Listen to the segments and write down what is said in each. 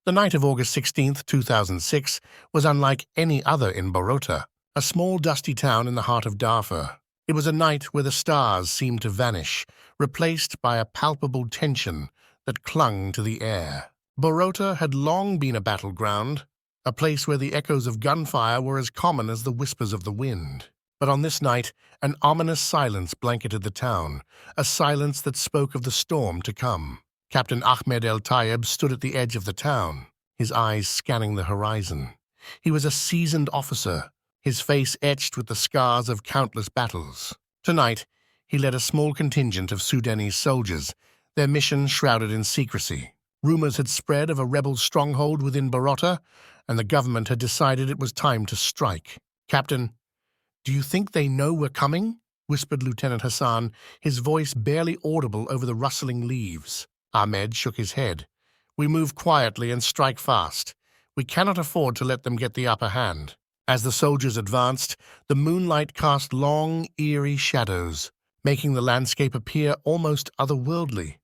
The night of August 16, 2006 was unlike any other in Borota, a small dusty town in the heart of Darfur. It was a night where the stars seemed to vanish, replaced by a palpable tension that clung to the air. Borota had long been a battleground, a place where the echoes of gunfire were as common as the whispers of the wind. But on this night, an ominous silence blanketed the town, a silence that spoke of the storm to come. Captain Ahmed El-Tayeb stood at the edge of the town, his eyes scanning the horizon. He was a seasoned officer, his face etched with the scars of countless battles. Tonight, he led a small contingent of Sudanese soldiers, their mission shrouded in secrecy. Rumors had spread of a rebel stronghold within Borota, and the government had decided it was time to strike. "Captain, do you think they know we're coming?" whispered Lieutenant Hassan, his voice barely audible over the rustling leaves. Ahmed shook his head. "We move quietly and strike fast. We cannot afford to let them get the upper hand." As the soldiers advanced, the moonlight cast long, eerie shadows, making the landscape appear almost otherworldly.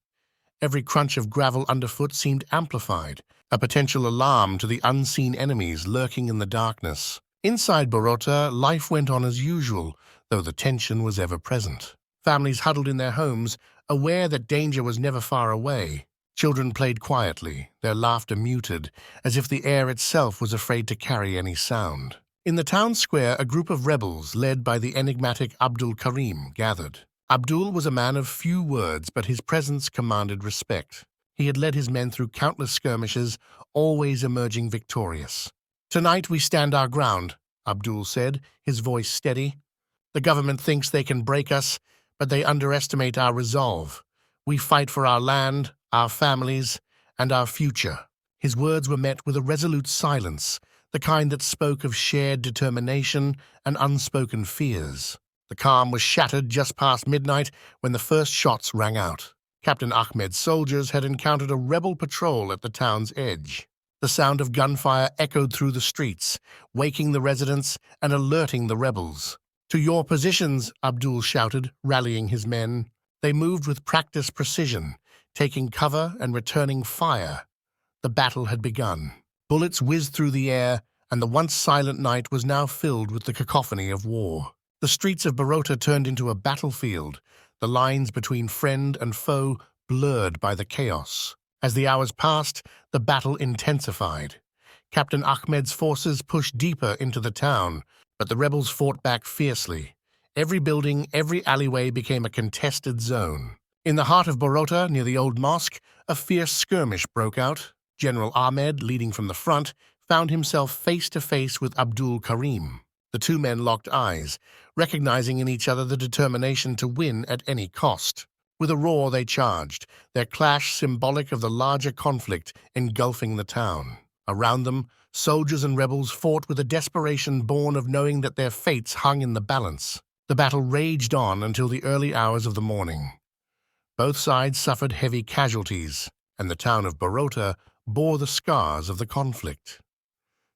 Every crunch of gravel underfoot seemed amplified, a potential alarm to the unseen enemies lurking in the darkness. Inside Borota, life went on as usual, though the tension was ever present. Families huddled in their homes, aware that danger was never far away. Children played quietly, their laughter muted, as if the air itself was afraid to carry any sound. In the town square, a group of rebels, led by the enigmatic Abdul Karim, gathered. Abdul was a man of few words, but his presence commanded respect. He had led his men through countless skirmishes, always emerging victorious. "Tonight we stand our ground," Abdul said, his voice steady. "The government thinks they can break us, but they underestimate our resolve. We fight for our land, our families, and our future." His words were met with a resolute silence, the kind that spoke of shared determination and unspoken fears. The calm was shattered just past midnight when the first shots rang out. Captain Ahmed's soldiers had encountered a rebel patrol at the town's edge. The sound of gunfire echoed through the streets, waking the residents and alerting the rebels. "To your positions," Abdul shouted, rallying his men. They moved with practiced precision, taking cover and returning fire. The battle had begun. Bullets whizzed through the air, and the once silent night was now filled with the cacophony of war. The streets of Borota turned into a battlefield, the lines between friend and foe blurred by the chaos. As the hours passed, the battle intensified. Captain Ahmed's forces pushed deeper into the town, but the rebels fought back fiercely. Every building, every alleyway became a contested zone. In the heart of Borota, near the old mosque, a fierce skirmish broke out. General Ahmed, leading from the front, found himself face to face with Abdul Karim. The two men locked eyes, recognizing in each other the determination to win at any cost. With a roar they charged, their clash symbolic of the larger conflict engulfing the town. Around them, soldiers and rebels fought with a desperation born of knowing that their fates hung in the balance. The battle raged on until the early hours of the morning. Both sides suffered heavy casualties, and the town of Borota bore the scars of the conflict.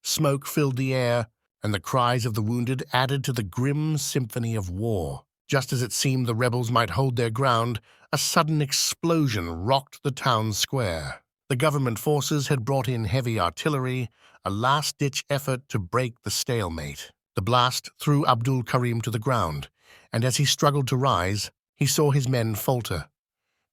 Smoke filled the air, and the cries of the wounded added to the grim symphony of war. Just as it seemed the rebels might hold their ground, a sudden explosion rocked the town square. The government forces had brought in heavy artillery, a last-ditch effort to break the stalemate. The blast threw Abdul Karim to the ground, and as he struggled to rise, he saw his men falter.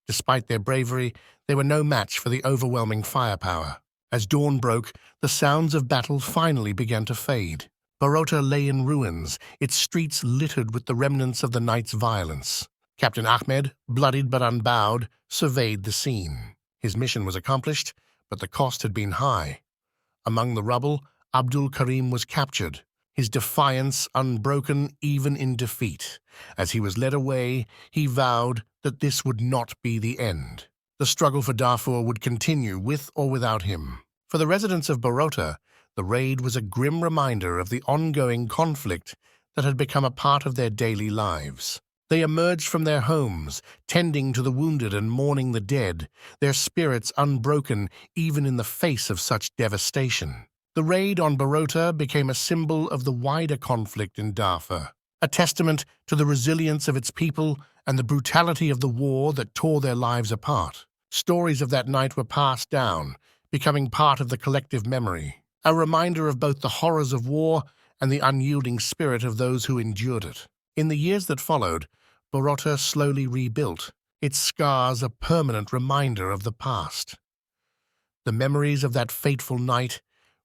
Despite their bravery, they were no match for the overwhelming firepower. As dawn broke, the sounds of battle finally began to fade. Borota lay in ruins, its streets littered with the remnants of the night's violence. Captain Ahmed, bloodied but unbowed, surveyed the scene. His mission was accomplished, but the cost had been high. Among the rubble, Abdul Karim was captured, his defiance unbroken even in defeat. As he was led away, he vowed that this would not be the end. The struggle for Darfur would continue with or without him. For the residents of Borota, the raid was a grim reminder of the ongoing conflict that had become a part of their daily lives. They emerged from their homes, tending to the wounded and mourning the dead, their spirits unbroken even in the face of such devastation. The raid on Borota became a symbol of the wider conflict in Darfur, a testament to the resilience of its people and the brutality of the war that tore their lives apart. Stories of that night were passed down, becoming part of the collective memory, a reminder of both the horrors of war and the unyielding spirit of those who endured it. In the years that followed, Borota slowly rebuilt, its scars a permanent reminder of the past. The memories of that fateful night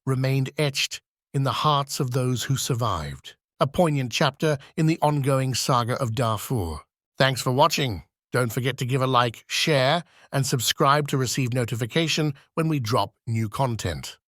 remained etched in the hearts of those who survived, a poignant chapter in the ongoing saga of Darfur. Thanks for watching. Don't forget to give a like, share, and subscribe to receive notification when we drop new content.